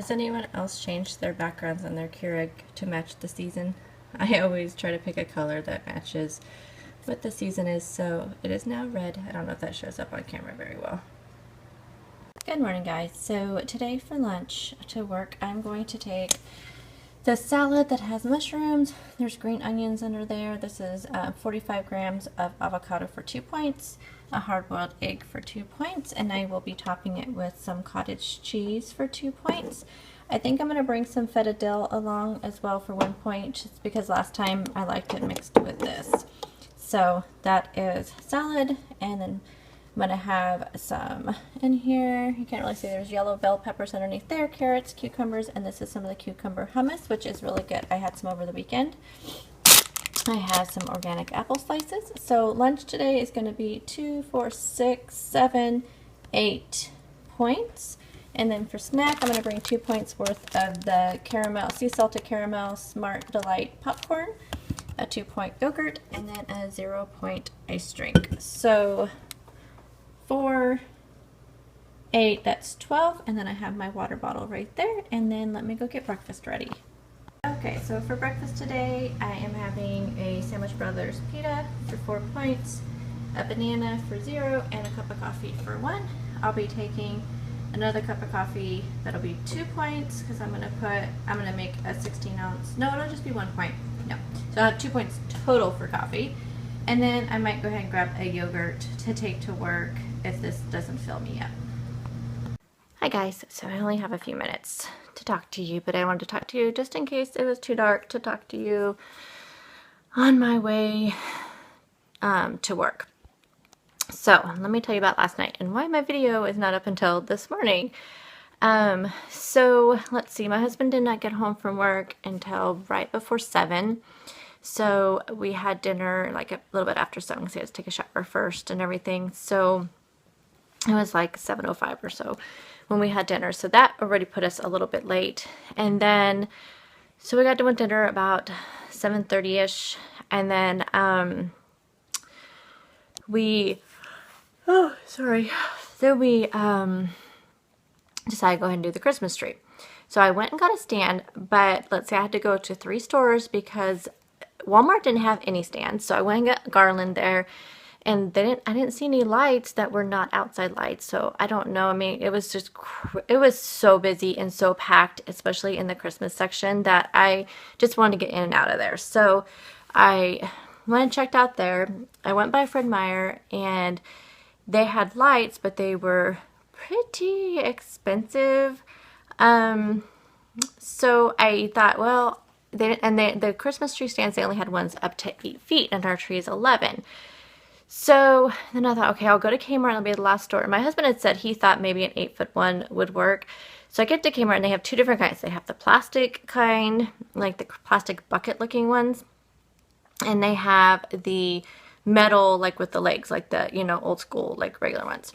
Has anyone else changed their backgrounds on their Keurig to match the season? I always try to pick a color that matches what the season is, so it is now red. I don't know if that shows up on camera very well. Good morning, guys. So today for lunch to work, I'm going to take the salad that has mushrooms. There's green onions under there. This is 45 grams of avocado for 2 points, a hard-boiled egg for 2 points, and I will be topping it with some cottage cheese for 2 points. I think I'm going to bring some feta dill along as well for 1 point, just because last time I liked it mixed with this. So that is salad, and then I'm going to have some in here. You can't really see, there's yellow bell peppers underneath there, carrots, cucumbers, and this is some of the cucumber hummus, which is really good. I had some over the weekend. I have some organic apple slices. So lunch today is going to be 2, 4, 6, 7, 8 points. And then for snack, I'm going to bring 2 points worth of the caramel, sea salted caramel Smart Delight popcorn, a 2-point yogurt, and then a 0-point ice drink. So 4, 8, that's 12, and then I have my water bottle right there, and then let me go get breakfast ready. Okay, so for breakfast today, I am having a Sandwich Brothers pita for 4 points, a banana for 0, and a cup of coffee for 1. I'll be taking another cup of coffee, that'll be 2 points, because I'm gonna make a 16-ounce, no, it'll just be 1 point, no. So I'll have 2 points total for coffee, and then I might go ahead and grab a yogurt to take to work if this doesn't fill me up. Hi guys, so I only have a few minutes to talk to you, but I wanted to talk to you just in case it was too dark to talk to you on my way to work. So let me tell you about last night and why my video is not up until this morning. So let's see, my husband did not get home from work until right before 7. So we had dinner like a little bit after 7 because he had to take a shower first and everything. So it was like 7:05 or so when we had dinner. So that already put us a little bit late. And then, so we got done with dinner about 7:30ish. And then then we decided to go ahead and do the Christmas tree. So I went and got a stand, but let's say I had to go to 3 stores because Walmart didn't have any stands. So I went and got garland there, and I didn't see any lights that were not outside lights. So I don't know. I mean, it was just, it was so busy and so packed, especially in the Christmas section, that I just wanted to get in and out of there. So I went and checked out there. I went by Fred Meyer, and they had lights, but they were pretty expensive. So I thought, well, the Christmas tree stands, they only had ones up to 8 feet, and our tree is 11. So then I thought, okay, I'll go to Kmart, and it'll be the last store. And my husband had said he thought maybe an 8-foot one would work. So I get to Kmart, and they have 2 different kinds. They have the plastic kind, like the plastic bucket looking ones, and they have the metal, like with the legs, like the, you know, old school, like regular ones.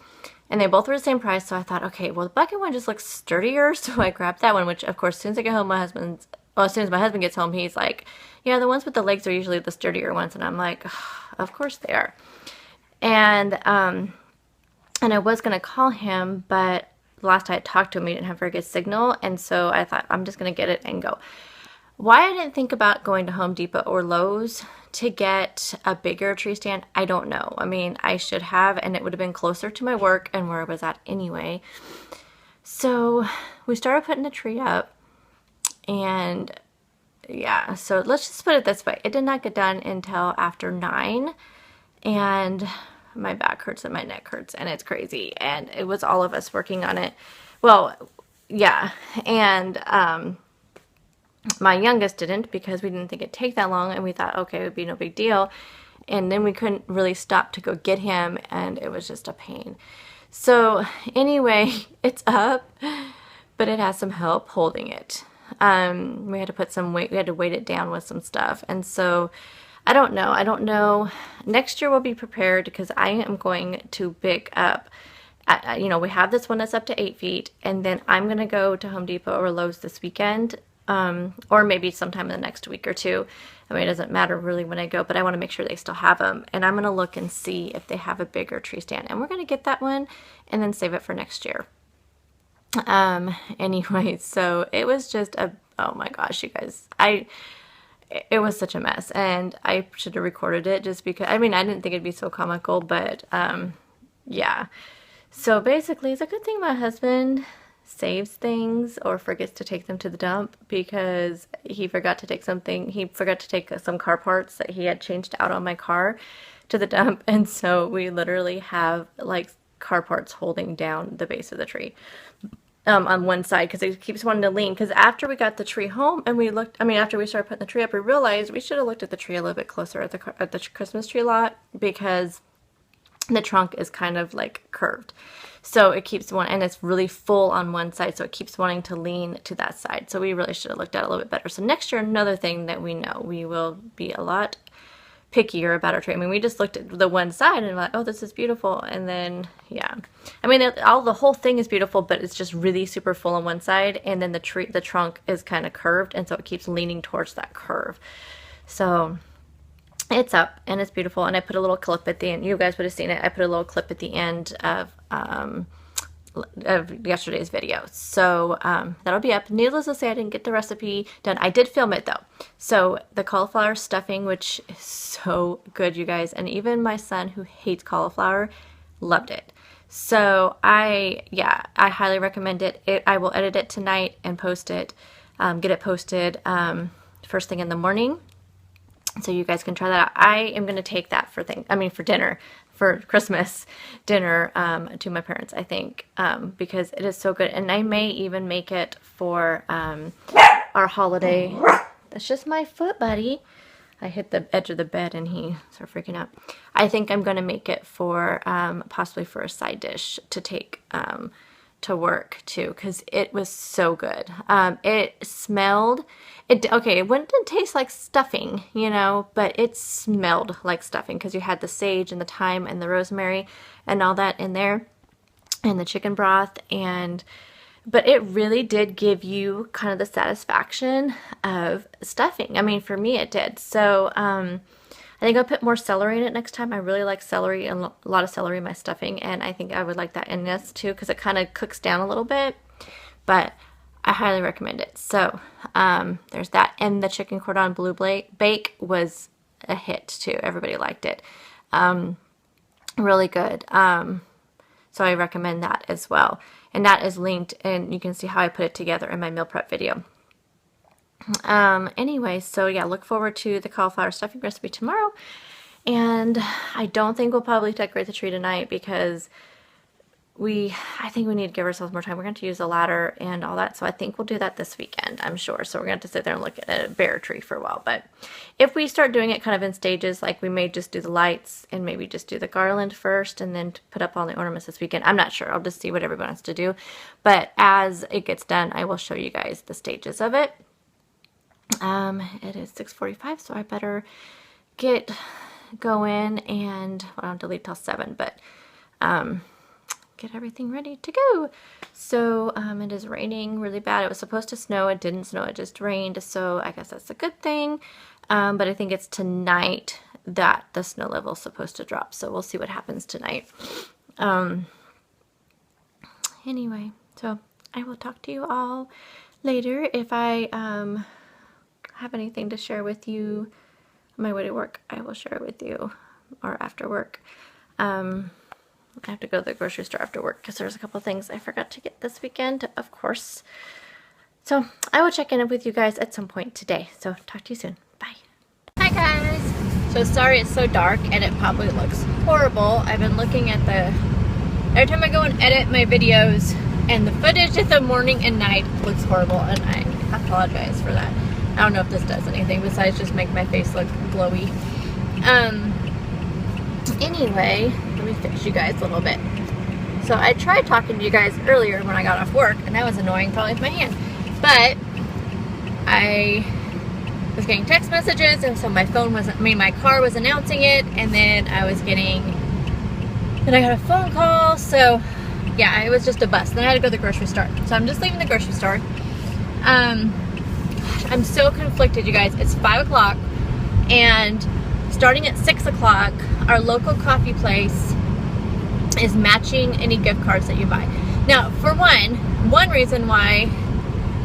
And they both were the same price. So I thought, okay, well, the bucket one just looks sturdier. So I grabbed that one, which of course, as soon as I get home, as soon as my husband gets home, he's like, yeah, the ones with the legs are usually the sturdier ones. And I'm like, oh, of course they are. And I was going to call him, but the last I had talked to him, he didn't have very good signal. And so I thought, I'm just going to get it and go. Why I didn't think about going to Home Depot or Lowe's to get a bigger tree stand, I don't know. I mean, I should have, and it would have been closer to my work and where I was at anyway. So we started putting the tree up, and yeah, so let's just put it this way. It did not get done until after 9, and my back hurts and my neck hurts, and it's crazy. And it was all of us working on it. Well, yeah, and my youngest didn't, because we didn't think it'd take that long, and we thought, okay, it would be no big deal. And then we couldn't really stop to go get him, and it was just a pain. So anyway, it's up, but it has some help holding it. We had to put some weight, we had to weight it down with some stuff. And so I don't know. Next year we'll be prepared, because I am going to pick up, you know, we have this one that's up to 8 feet, and then I'm going to go to Home Depot or Lowe's this weekend, or maybe sometime in the next week or 2. I mean, it doesn't matter really when I go, but I want to make sure they still have them. And I'm going to look and see if they have a bigger tree stand. And we're going to get that one and then save it for next year. Anyway, so it was just oh my gosh, you guys, it was such a mess, and I should have recorded it just because, I mean, I didn't think it'd be so comical, but, yeah. So basically, it's a good thing my husband saves things or forgets to take them to the dump, because he forgot to take some car parts that he had changed out on my car to the dump, and so we literally have, like, car parts holding down the base of the tree. On one side, because it keeps wanting to lean. Because after we got the tree home and we looked, I mean, after we started putting the tree up, we realized we should have looked at the tree a little bit closer at the Christmas tree lot, because the trunk is kind of like curved. So it keeps wanting, and it's really full on one side, so it keeps wanting to lean to that side. So we really should have looked at it a little bit better. So next year, another thing that we know, we will be a lot pickier about our tree. I mean, we just looked at the one side and we're like, oh, this is beautiful, and then yeah, I mean, the whole thing is beautiful, but it's just really super full on one side, and then the trunk is kind of curved, and so it keeps leaning towards that curve. So it's up and it's beautiful, and I put a little clip at the end. You guys would have seen it. I put a little clip at the end of yesterday's video, so that'll be up. Needless to say, I didn't get the recipe done. I did film it though. So the cauliflower stuffing, which is so good, you guys, and even my son, who hates cauliflower, loved it. So I highly recommend it. I will edit it tonight and post it, get it posted first thing in the morning, so you guys can try that out. I am going to take that for dinner, for Christmas dinner, to my parents, I think, because it is so good. And I may even make it for our holiday. That's just my foot, buddy. I hit the edge of the bed and he started freaking out. I think I'm going to make it for possibly for a side dish to take to work too, because it was so good. It smelled, okay, it didn't taste like stuffing, you know, but it smelled like stuffing, because you had the sage and the thyme and the rosemary and all that in there, and the chicken broth, but it really did give you kind of the satisfaction of stuffing. I mean, for me it did. So I think I'll put more celery in it next time. I really like celery, and a lot of celery in my stuffing, and I think I would like that in this too, because it kind of cooks down a little bit, but I highly recommend it. So there's that, and the chicken cordon bleu bake was a hit too. Everybody liked it. Really good. So I recommend that as well, and that is linked, and you can see how I put it together in my meal prep video. Anyway, so yeah, look forward to the cauliflower stuffing recipe tomorrow, and I don't think we'll probably decorate the tree tonight, because I think we need to give ourselves more time. We're going to use a ladder and all that, so I think we'll do that this weekend, I'm sure. So we're going to have to sit there and look at a bare tree for a while, but if we start doing it kind of in stages, like we may just do the lights and maybe just do the garland first and then put up all the ornaments this weekend. I'm not sure. I'll just see what everyone wants to do, but as it gets done, I will show you guys the stages of it. It is 6:45, so I better get going, and well, I don't have to leave till 7, but get everything ready to go. So it is raining really bad. It was supposed to snow. It didn't snow. It just rained, so I guess that's a good thing. But I think it's tonight that the snow level is supposed to drop, so we'll see what happens tonight. Anyway, so I will talk to you all later. If I have anything to share with you on my way to work, I will share it with you, or after work. I have to go to the grocery store after work, because there's a couple things I forgot to get this weekend, of course. So I will check in with you guys at some point today. So talk to you soon. Bye. Hi guys. So sorry it's so dark and it probably looks horrible. I've been looking at every time I go and edit my videos, and the footage of the morning and night looks horrible, and I apologize for that. I don't know if this does anything besides just make my face look glowy. Anyway, let me fix you guys a little bit. So I tried talking to you guys earlier when I got off work, and that was annoying, probably with my hand. But I was getting text messages, and so my car was announcing it, and then I got a phone call. So yeah, it was just a bust. Then I had to go to the grocery store. So I'm just leaving the grocery store. I'm so conflicted, you guys. It's 5 o'clock, and starting at 6 o'clock, our local coffee place is matching any gift cards that you buy. Now, for one reason why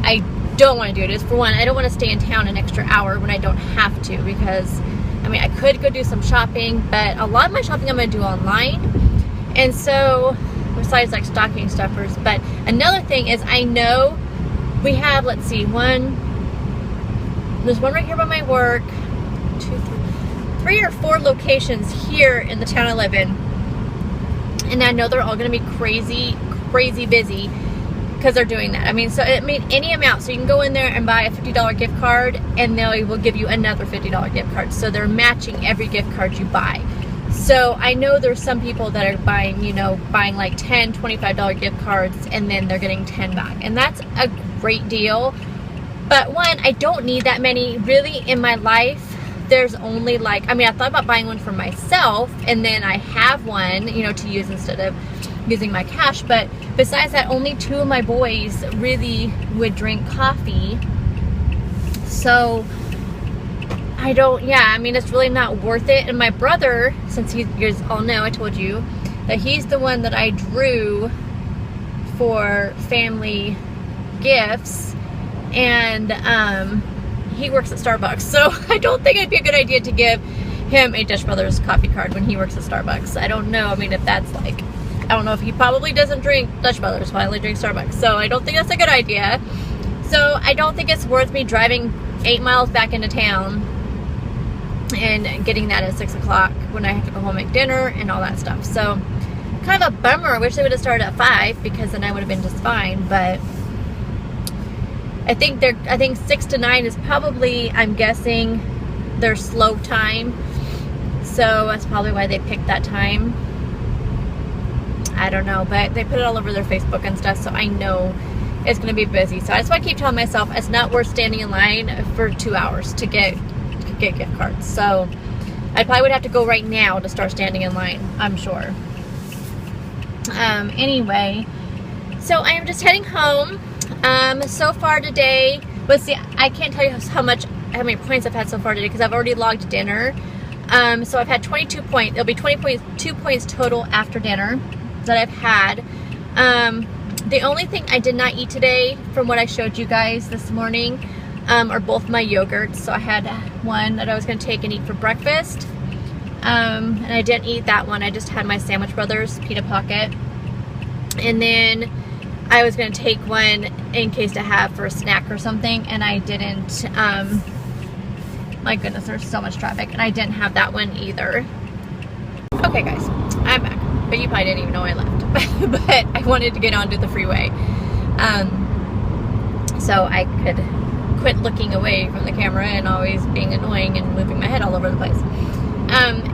I don't want to do it is, for one, I don't want to stay in town an extra hour when I don't have to, because, I mean, I could go do some shopping, but a lot of my shopping I'm going to do online. And so, besides like stocking stuffers, but another thing is, I know we have, let's see, there's one right here by my work, 3 or 4 locations here in the town I live in. And I know they're all going to be crazy busy because they're doing that. I mean, any amount. So you can go in there and buy a $50 gift card, and they will give you another $50 gift card. So they're matching every gift card you buy. So I know there's some people that are buying like $10, $25 gift cards, and then they're getting 10 back. And that's a great deal. But one, I don't need that many really in my life. There's only like, I mean, I thought about buying one for myself, and then I have one, to use instead of using my cash. But besides that, only 2 of my boys really would drink coffee. So I mean, it's really not worth it. And my brother, since you guys all know, I told you that he's the one that I drew for family gifts, and he works at Starbucks, so I don't think it'd be a good idea to give him a Dutch Brothers coffee card when he works at Starbucks. I don't know. I mean, if that's like, I don't know if he probably doesn't drink Dutch Brothers, finally drinks Starbucks, so I don't think that's a good idea. So I don't think it's worth me driving 8 miles back into town and getting that at 6 o'clock when I have to go home and make dinner and all that stuff. So kind of a bummer. I wish they would have started at 5, because then I would have been just fine. But I think 6 to 9 is probably, I'm guessing, their slow time. So that's probably why they picked that time. I don't know, but they put it all over their Facebook and stuff, so I know it's going to be busy. So that's why I keep telling myself it's not worth standing in line for 2 hours to get gift cards. So I probably would have to go right now to start standing in line, I'm sure. Anyway, so I am just heading home. So far today, let's see, I can't tell you how many points I've had so far today, because I've already logged dinner. So I've had 22 points. It'll be 22 points total after dinner that I've had. The only thing I did not eat today, from what I showed you guys this morning, are both my yogurts. So I had one that I was going to take and eat for breakfast, and I didn't eat that one. I just had my Sandwich Brothers pita pocket, and then I was going to take one in case to have for a snack or something, and I didn't. My goodness, there's so much traffic, and I didn't have that one either. Okay guys, I'm back, but you probably didn't even know I left. But I wanted to get onto the freeway, so I could quit looking away from the camera and always being annoying and moving my head all over the place.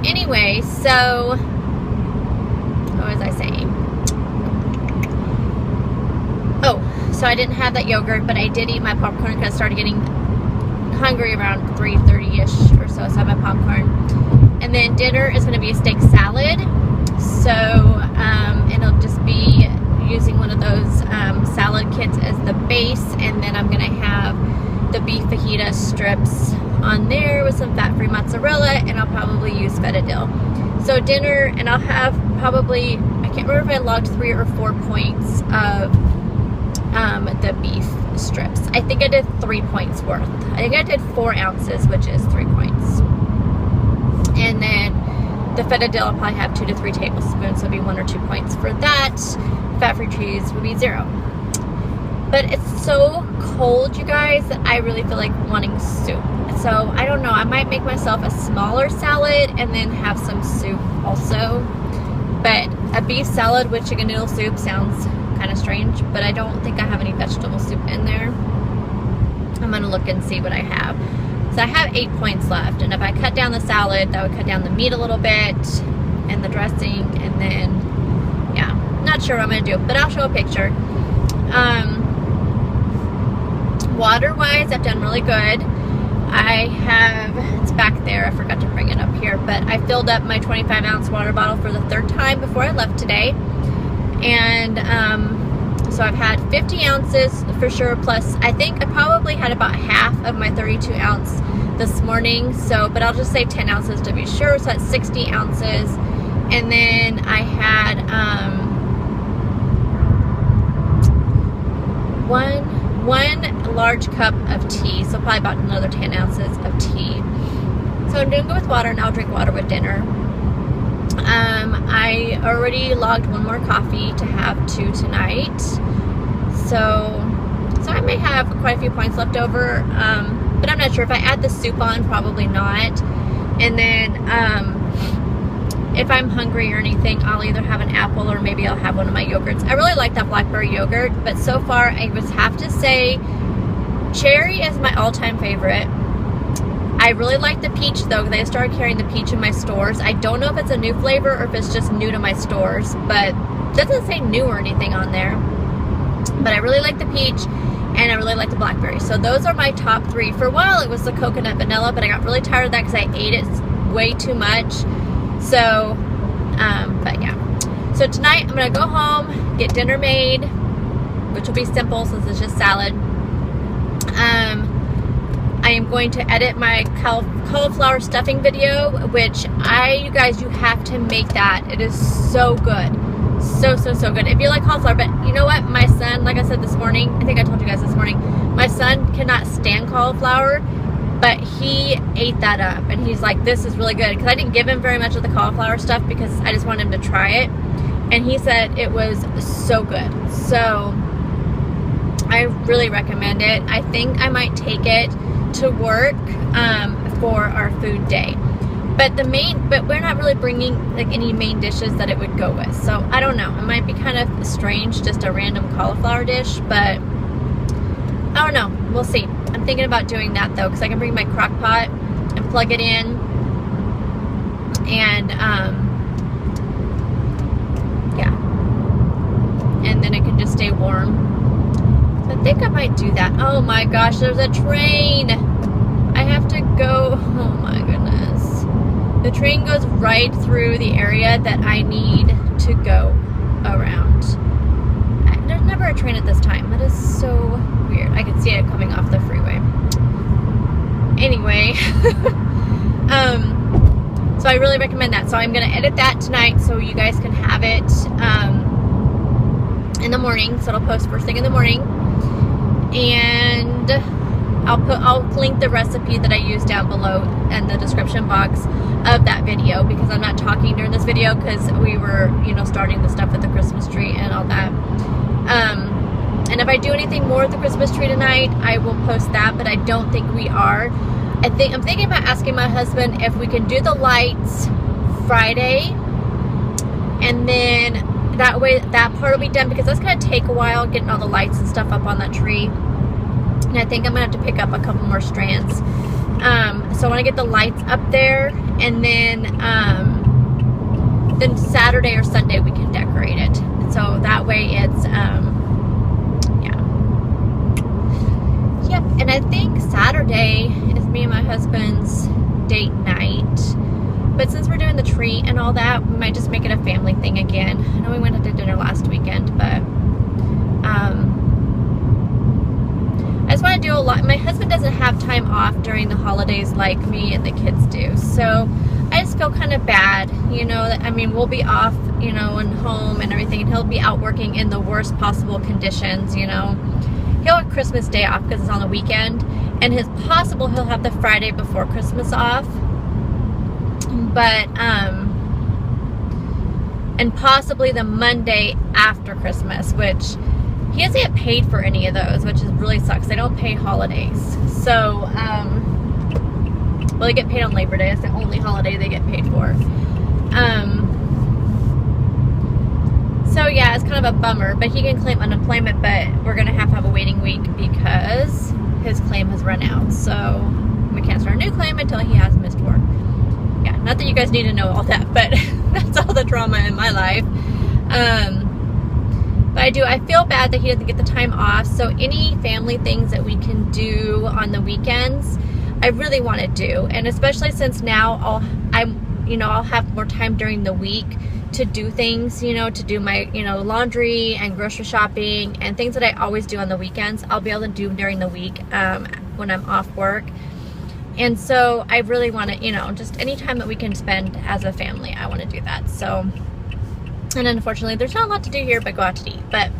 Anyway, so what was I saying? Oh, so I didn't have that yogurt, but I did eat my popcorn because I started getting hungry around 3:30ish or so. So I had my popcorn, and then dinner is going to be a steak salad. So and it'll just be using one of those salad kits as the base, and then I'm going to have the beef fajita strips on there with some fat-free mozzarella, and I'll probably use feta dill. So dinner, and I'll have probably, I can't remember if I logged 3 or 4 points of the beef strips. I think I did 3 points worth. I think I did 4 ounces, which is 3 points. And then the feta dill, I'll probably have 2 to 3 tablespoons, so it'll be 1 or 2 points for that. Fat-free cheese would be 0. But it's so cold, you guys, that I really feel like wanting soup. So I don't know, I might make myself a smaller salad and then have some soup also. But a beef salad with chicken noodle soup sounds kind of strange, but I don't think I have any vegetable soup in there. I'm gonna look and see what I have. So I have 8 points left, and if I cut down the salad, that would cut down the meat a little bit and the dressing, and then yeah, not sure what I'm gonna do, but I'll show a picture. Water wise, I've done really good. I have, it's back there, I forgot to bring it up here, but I filled up my 25-ounce water bottle for the 3rd time before I left today. And so I've had 50 ounces for sure, plus I think I probably had about half of my 32 ounce this morning. So, but I'll just say 10 ounces to be sure, so that's 60 ounces. And then I had one large cup of tea, so probably about another 10 ounces of tea. So I'm doing good with water, and I'll drink water with dinner. I already logged one more coffee to have 2 tonight. So I may have quite a few points left over, but I'm not sure. If I add the soup on, probably not. And then if I'm hungry or anything, I'll either have an apple or maybe I'll have one of my yogurts. I really like that blackberry yogurt, but so far I would have to say cherry is my all-time favorite. I really like the peach though, because I started carrying the peach in my stores. I don't know if it's a new flavor or if it's just new to my stores, but it doesn't say new or anything on there. But I really like the peach, and I really like the blackberry. So those are my top 3. For a while it was the coconut vanilla, but I got really tired of that because I ate it way too much. So, but yeah. So tonight I'm going to go home, get dinner made, which will be simple since it's just salad. I am going to edit my cauliflower stuffing video, which you guys, you have to make that. It is so good. So good. If you like cauliflower, but you know what? My son, like I said this morning, I think I told you guys this morning, my son cannot stand cauliflower, but he ate that up, and he's like, this is really good, because I didn't give him very much of the cauliflower stuff because I just wanted him to try it, and he said it was so good. So I really recommend it. I think I might take it to work for our food day. But we're not really bringing like any main dishes that it would go with. So I don't know. It might be kind of strange, just a random cauliflower dish, but I don't know. We'll see. I'm thinking about doing that though, because I can bring my crock pot and plug it in, and yeah, and then it can just stay warm. So I think I might do that. Oh my gosh, there's a train. I have to go. Oh my goodness. The train goes right through the area that I need to go around. There's never a train at this time. That is so weird. I can see it coming off the freeway. Anyway, so I really recommend that. So I'm going to edit that tonight so you guys can have it in the morning. So it'll post first thing in the morning. And I'll link the recipe that I use down below in the description box of that video, because I'm not talking during this video because we were, starting the stuff with the Christmas tree and all that. And if I do anything more with the Christmas tree tonight, I will post that, but I don't think we are. I'm thinking about asking my husband if we can do the lights Friday, and then that way that part will be done, because that's going to take a while getting all the lights and stuff up on that tree. And I think I'm going to have to pick up a couple more strands. So I want to get the lights up there, and then Saturday or Sunday we can decorate it. So that way it's, yeah. Yep, and I think Saturday is me and my husband's date night. But since we're doing the tree and all that, we might just make it a family thing again. I know we went out to dinner last weekend, but I just want to do a lot. My husband doesn't have time off during the holidays like me and the kids do. So I just feel kind of bad, we'll be off, and home and everything, and he'll be out working in the worst possible conditions, He'll have Christmas Day off because it's on the weekend, and he'll have the Friday before Christmas off. But, and possibly the Monday after Christmas, which he doesn't get paid for any of those, which really sucks. They don't pay holidays. So, well, they get paid on Labor Day. It's the only holiday they get paid for. So yeah, it's kind of a bummer, but he can claim unemployment, but we're going to have a waiting week because his claim has run out. So we can't start a new claim until he has missed work. Yeah, not that you guys need to know all that, but that's all the drama in my life. But I feel bad that he doesn't get the time off. So any family things that we can do on the weekends, I really want to do. And especially since now I'll have more time during the week to do things, to do my, laundry and grocery shopping and things that I always do on the weekends. I'll be able to do during the week when I'm off work. And so I really want to, just any time that we can spend as a family, I want to do that. So, and unfortunately, there's not a lot to do here but go out to eat. But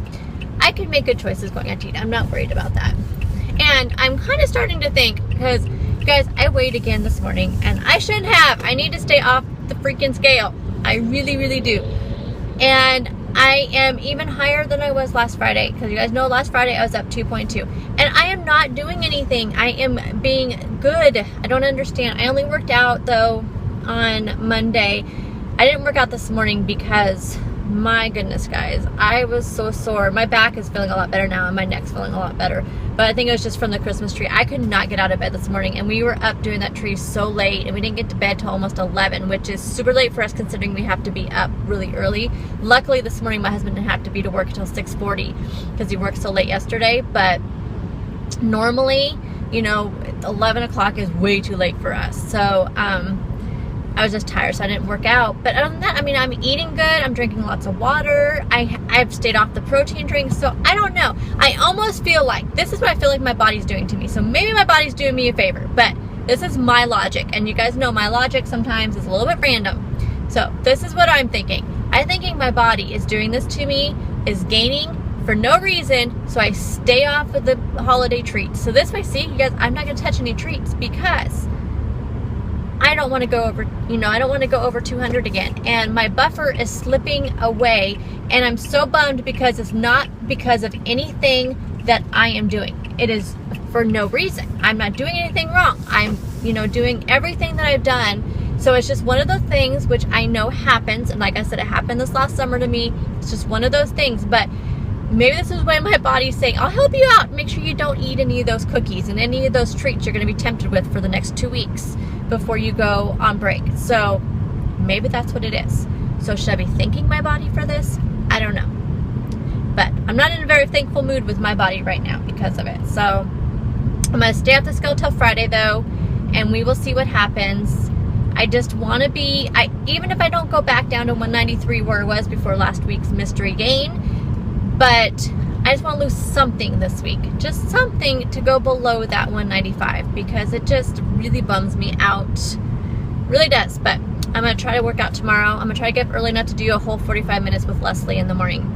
I can make good choices going on Chit. I'm not worried about that. And I'm kind of starting to think, because you guys, I weighed again this morning, and I shouldn't have. I need to stay off the freaking scale. I really, really do. And I am even higher than I was last Friday, because you guys know last Friday I was up 2.2. And I am not doing anything. I am being good. I don't understand. I only worked out, though, on Monday. I didn't work out this morning because, my goodness, guys, I was so sore. My back is feeling a lot better now, and my neck's feeling a lot better. But I think it was just from the Christmas tree. I could not get out of bed this morning, and we were up doing that tree so late, and we didn't get to bed till almost 11, which is super late for us considering we have to be up really early. Luckily, this morning my husband didn't have to be to work until 6:40 because he worked so late yesterday. But normally, you know, 11 o'clock is way too late for us. So I was just tired, so I didn't work out. But other than that, I mean, I'm eating good. I'm drinking lots of water. I've stayed off the protein drinks. So I don't know. I almost feel like, this is what I feel like my body's doing to me. So maybe my body's doing me a favor. But this is my logic. And you guys know my logic sometimes is a little bit random. So this is what I'm thinking. I'm thinking my body is doing this to me, is gaining for no reason. So I stay off of the holiday treats. So this way, see, you guys, I'm not going to touch any treats because I don't want to go over, you know, I don't want to go over 200 again. And my buffer is slipping away. And I'm so bummed because it's not because of anything that I am doing. It is for no reason. I'm not doing anything wrong. I'm, you know, doing everything that I've done. So it's just one of those things which I know happens. And like I said, it happened this last summer to me. It's just one of those things. But maybe this is why my body's saying, I'll help you out. Make sure you don't eat any of those cookies and any of those treats you're going to be tempted with for the next 2 weeks before you go on break. So maybe that's what it is. So should I be thanking my body for this? I don't know. But I'm not in a very thankful mood with my body right now because of it. So I'm going to stay off the scale till Friday though, and we will see what happens. I just want to be, even if I don't go back down to 193 where it was before last week's mystery gain, but I just want to lose something this week. Just something to go below that 195 because it just really bums me out. Really does. But I'm going to try to work out tomorrow. I'm going to try to get up early enough to do a whole 45 minutes with Leslie in the morning.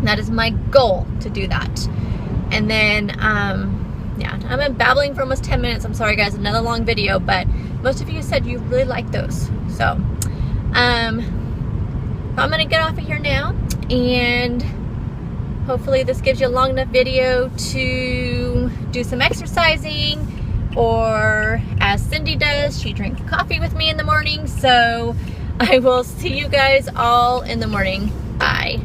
That is my goal, to do that. And then, yeah, I've been babbling for almost 10 minutes. I'm sorry, guys. Another long video, but most of you said you really like those. So, I'm going to get off of here now, and hopefully this gives you a long enough video to do some exercising, or as Cindy does, she drinks coffee with me in the morning. So I will see you guys all in the morning. Bye.